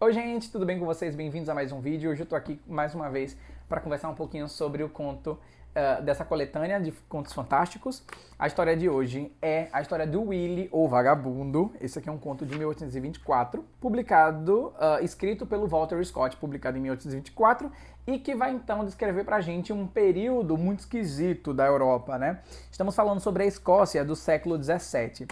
Oi gente, tudo bem com vocês? Bem-vindos a mais um vídeo. Hoje eu tô aqui mais uma vez para conversar um pouquinho sobre o conto dessa coletânea de contos fantásticos. A história de hoje é a história do Willy, o Vagabundo. Esse aqui é um conto de 1824, publicado, escrito pelo Walter Scott, publicado em 1824, e que vai então descrever pra gente um período muito esquisito da Europa, né? Estamos falando sobre a Escócia do século XVII.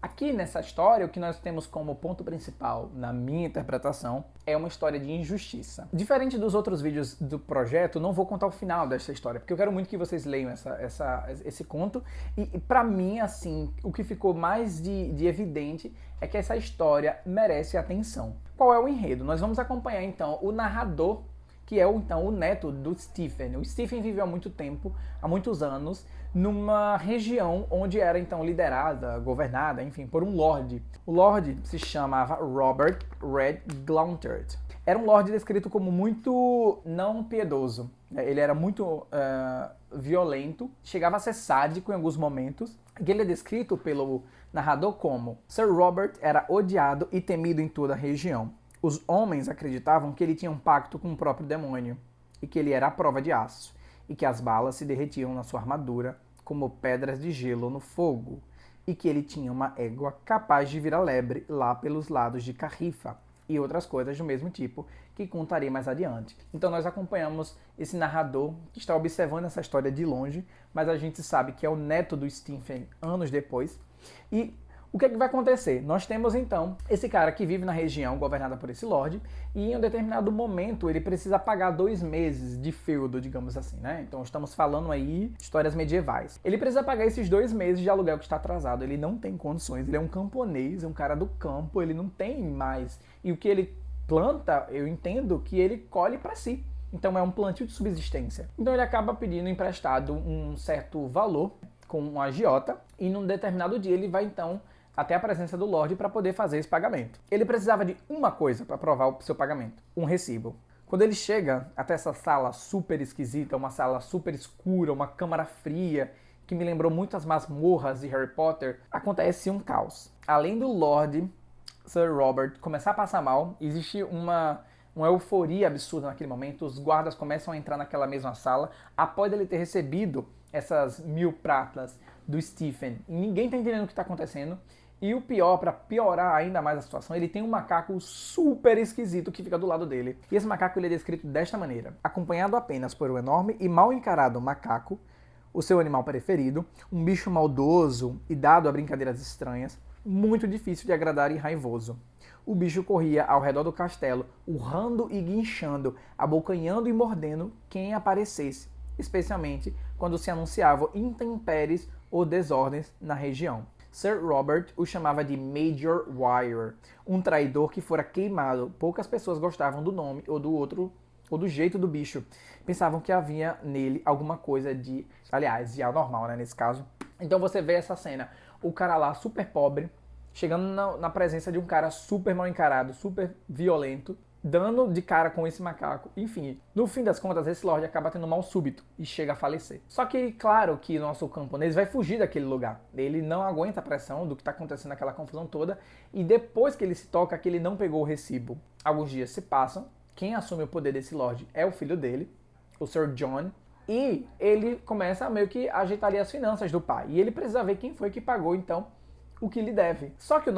Aqui nessa história, o que nós temos como ponto principal, na minha interpretação, é uma história de injustiça. Diferente dos outros vídeos do projeto, não vou contar o final dessa história, porque eu quero muito que vocês leiam esse conto. E para mim, assim, o que ficou mais de evidente é que essa história merece atenção. Qual é o enredo? Nós vamos acompanhar, então, o narrador, que é então o neto do Stephen. O Stephen viveu há muito tempo, há muitos anos, numa região onde era então liderada, governada, enfim, por um lord. O lord se chamava Robert Red Glauntert. Era um lord descrito como muito não piedoso. Ele era muito violento, chegava a ser sádico em alguns momentos. Ele é descrito pelo narrador como: Sir Robert era odiado e temido em toda a região. Os homens acreditavam que ele tinha um pacto com o próprio demônio, e que ele era a prova de aço, e que as balas se derretiam na sua armadura como pedras de gelo no fogo, e que ele tinha uma égua capaz de virar lebre lá pelos lados de Carrifa, e outras coisas do mesmo tipo, que contarei mais adiante. Então nós acompanhamos esse narrador que está observando essa história de longe, mas a gente sabe que é o neto do Stephen anos depois, e o que é que vai acontecer? Nós temos então esse cara que vive na região governada por esse lord, e em um determinado momento ele precisa pagar 2 meses de feudo, digamos assim, né? Então estamos falando aí de histórias medievais. Ele precisa pagar esses 2 meses de aluguel que está atrasado, ele não tem condições, ele é um camponês, é um cara do campo, ele não tem mais. E o que ele planta, eu entendo que ele colhe para si. Então é um plantio de subsistência. Então ele acaba pedindo emprestado um certo valor com um agiota, e num determinado dia ele vai então até a presença do Lorde para poder fazer esse pagamento. Ele precisava de uma coisa para provar o seu pagamento: um recibo. Quando ele chega até essa sala super esquisita, uma sala super escura, uma câmara fria, que me lembrou muito as masmorras de Harry Potter, acontece um caos. Além do Lorde Sir Robert começar a passar mal, existe uma euforia absurda naquele momento. Os guardas começam a entrar naquela mesma sala após ele ter recebido essas 1000 pratas do Stephen. Ninguém tá entendendo o que está acontecendo. E o pior, para piorar ainda mais a situação, ele tem um macaco super esquisito que fica do lado dele. E esse macaco ele é descrito desta maneira: acompanhado apenas por um enorme e mal encarado macaco, o seu animal preferido, um bicho maldoso e dado a brincadeiras estranhas, muito difícil de agradar e raivoso. O bicho corria ao redor do castelo, urrando e guinchando, abocanhando e mordendo quem aparecesse, especialmente quando se anunciavam intempéries ou desordens na região. Sir Robert o chamava de Major Wire, um traidor que fora queimado. Poucas pessoas gostavam do nome ou do jeito do bicho. Pensavam que havia nele alguma coisa de anormal, né, nesse caso. Então você vê essa cena, o cara lá super pobre, chegando na presença de um cara super mal encarado, super violento, dando de cara com esse macaco. Enfim, no fim das contas, esse lord acaba tendo um mal súbito e chega a falecer. Só que, claro que nosso camponês vai fugir daquele lugar. Ele não aguenta a pressão do que está acontecendo naquela confusão toda, e depois que ele se toca que ele não pegou o recibo. Alguns dias se passam, quem assume o poder desse lord é o filho dele, o Sir John, e ele começa a meio que ajeitar ali as finanças do pai. E ele precisa ver quem foi que pagou, então, o que lhe deve. Só que o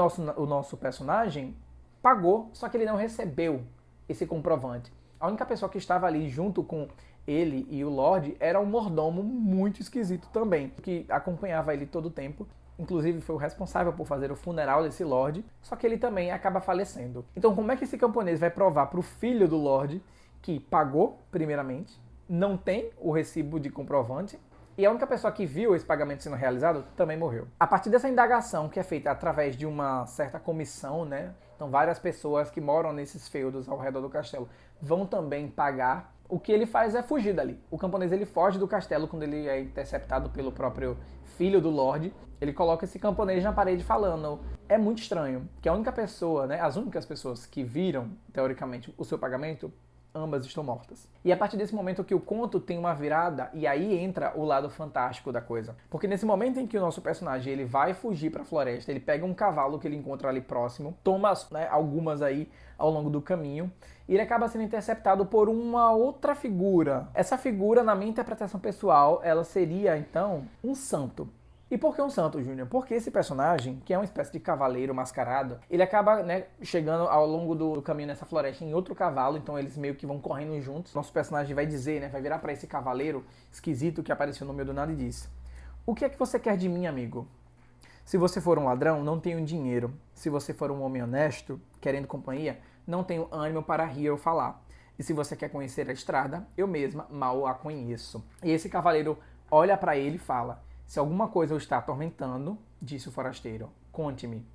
nosso personagem pagou, só que ele não recebeu esse comprovante. A única pessoa que estava ali junto com ele e o Lorde era um mordomo muito esquisito também, que acompanhava ele todo o tempo. Inclusive foi o responsável por fazer o funeral desse Lorde, só que ele também acaba falecendo. Então como é que esse camponês vai provar para o filho do Lorde que pagou, primeiramente, não tem o recibo de comprovante, e a única pessoa que viu esse pagamento sendo realizado também morreu? A partir dessa indagação, que é feita através de uma certa comissão, né? Então várias pessoas que moram nesses feudos ao redor do castelo vão também pagar. O que ele faz é fugir dali. O camponês ele foge do castelo quando ele é interceptado pelo próprio filho do Lorde. Ele coloca esse camponês na parede falando: é muito estranho que a única pessoa, né, as únicas pessoas que viram, teoricamente, o seu pagamento ambas estão mortas. E é a partir desse momento que o conto tem uma virada, e aí entra o lado fantástico da coisa. Porque nesse momento em que o nosso personagem ele vai fugir para a floresta, ele pega um cavalo que ele encontra ali próximo, toma, né, algumas aí ao longo do caminho, e ele acaba sendo interceptado por uma outra figura. Essa figura, na minha interpretação pessoal, ela seria então um santo. E por que um santo, Júnior? Porque esse personagem, que é uma espécie de cavaleiro mascarado, ele acaba, né, chegando ao longo do caminho nessa floresta em outro cavalo, então eles meio que vão correndo juntos. Nosso personagem vai dizer, né, vai virar para esse cavaleiro esquisito que apareceu no meio do nada e diz: "O que é que você quer de mim, amigo? Se você for um ladrão, não tenho dinheiro. Se você for um homem honesto, querendo companhia, não tenho ânimo para rir ou falar. E se você quer conhecer a estrada, eu mesma mal a conheço." E esse cavaleiro olha para ele e fala: "Se alguma coisa o está atormentando, disse o forasteiro, conte-me.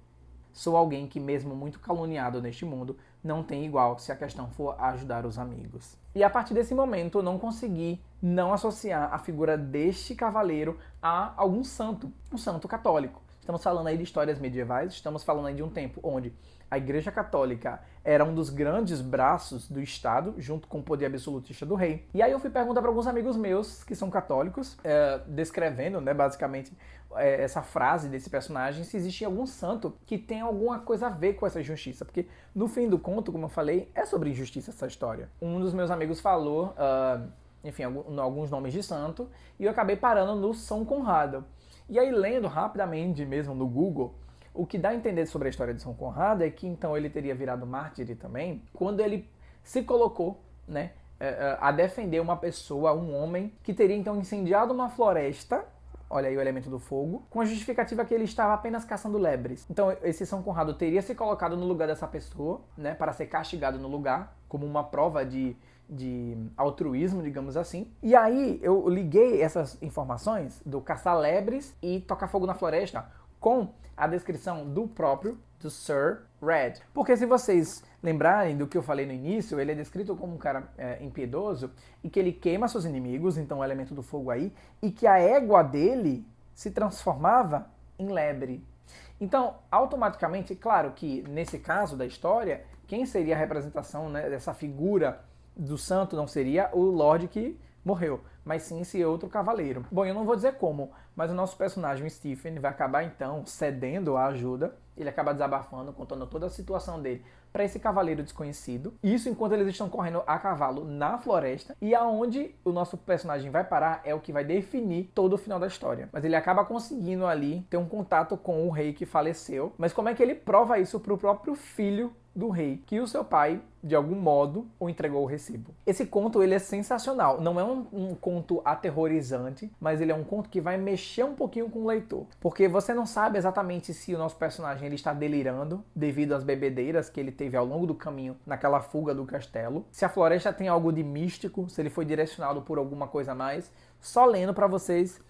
Sou alguém que, mesmo muito caluniado neste mundo, não tem igual se a questão for ajudar os amigos." E a partir desse momento eu não consegui não associar a figura deste cavaleiro a algum santo, um santo católico. Estamos falando aí de histórias medievais, estamos falando aí de um tempo onde a Igreja Católica era um dos grandes braços do Estado, junto com o poder absolutista do rei. E aí eu fui perguntar para alguns amigos meus que são católicos, descrevendo, né, basicamente, essa frase desse personagem, se existia algum santo que tem alguma coisa a ver com essa injustiça. Porque no fim do conto, como eu falei, é sobre injustiça essa história. Um dos meus amigos falou, enfim, alguns nomes de santo, e eu acabei parando no São Conrado. E aí, lendo rapidamente mesmo no Google, o que dá a entender sobre a história de São Conrado é que então ele teria virado mártir também quando ele se colocou, né, a defender uma pessoa, um homem, que teria então incendiado uma floresta, olha aí o elemento do fogo, com a justificativa que ele estava apenas caçando lebres. Então esse São Conrado teria se colocado no lugar dessa pessoa, né, para ser castigado no lugar, como uma prova de altruísmo, digamos assim. E aí eu liguei essas informações do caçar lebres e tocar fogo na floresta com a descrição do próprio, do Sir Red. Porque se vocês lembrarem do que eu falei no início, ele é descrito como um cara impiedoso e que ele queima seus inimigos, então o elemento do fogo aí, e que a égua dele se transformava em lebre. Então, automaticamente, claro que nesse caso da história, quem seria a representação, né, dessa figura do santo não seria o Lorde que morreu, mas sim esse outro cavaleiro. Bom, eu não vou dizer como, mas o nosso personagem, o Stephen, vai acabar então cedendo à ajuda. Ele acaba desabafando, contando toda a situação dele para esse cavaleiro desconhecido. Isso enquanto eles estão correndo a cavalo na floresta. E aonde o nosso personagem vai parar é o que vai definir todo o final da história. Mas ele acaba conseguindo ali ter um contato com o rei que faleceu. Mas como é que ele prova isso para o próprio filho do rei, que o seu pai, de algum modo, o entregou o recibo? Esse conto, ele é sensacional. Não é um conto aterrorizante, mas ele é um conto que vai mexer um pouquinho com o leitor. Porque você não sabe exatamente se o nosso personagem ele está delirando devido às bebedeiras que ele teve ao longo do caminho naquela fuga do castelo. Se a floresta tem algo de místico, se ele foi direcionado por alguma coisa a mais. Só lendo para vocês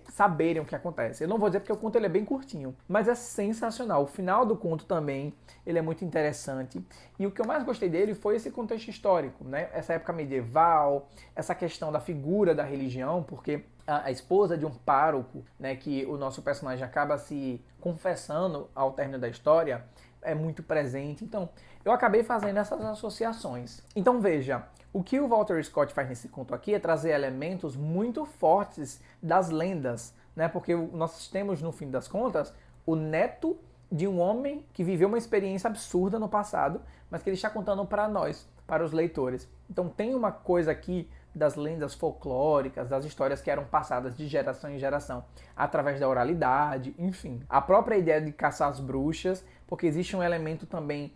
saberem o que acontece. Eu não vou dizer porque o conto ele é bem curtinho, mas é sensacional. O final do conto também, ele é muito interessante. E o que eu mais gostei dele foi esse contexto histórico, né? Essa época medieval, essa questão da figura da religião, porque a esposa de um pároco, né, que o nosso personagem acaba se confessando ao término da história, é muito presente. Então, eu acabei fazendo essas associações. Então, veja, o que o Walter Scott faz nesse conto aqui é trazer elementos muito fortes das lendas, né? Porque nós temos, no fim das contas, o neto de um homem que viveu uma experiência absurda no passado, mas que ele está contando para nós, para os leitores. Então tem uma coisa aqui das lendas folclóricas, das histórias que eram passadas de geração em geração, através da oralidade, enfim. A própria ideia de caçar as bruxas, porque existe um elemento também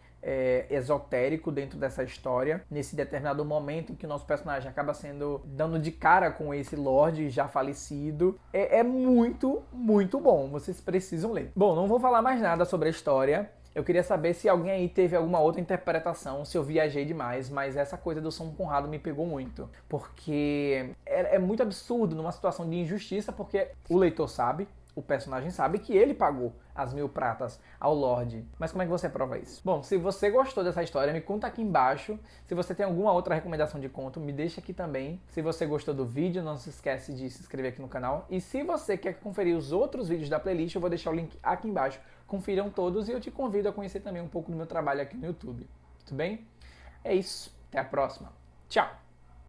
esotérico dentro dessa história, nesse determinado momento em que o nosso personagem acaba dando de cara com esse Lorde já falecido. É muito, muito bom, vocês precisam ler. Bom, não vou falar mais nada sobre a história. Eu queria saber se alguém aí teve alguma outra interpretação, se eu viajei demais, mas essa coisa do São Conrado me pegou muito. Porque é muito absurdo numa situação de injustiça, porque o leitor sabe, o personagem sabe que ele pagou as 1000 pratas ao Lorde. Mas como é que você prova isso? Bom, se você gostou dessa história, me conta aqui embaixo. Se você tem alguma outra recomendação de conto, me deixa aqui também. Se você gostou do vídeo, não se esquece de se inscrever aqui no canal. E se você quer conferir os outros vídeos da playlist, eu vou deixar o link aqui embaixo. Confiram todos e eu te convido a conhecer também um pouco do meu trabalho aqui no YouTube. Tudo bem? É isso. Até a próxima. Tchau!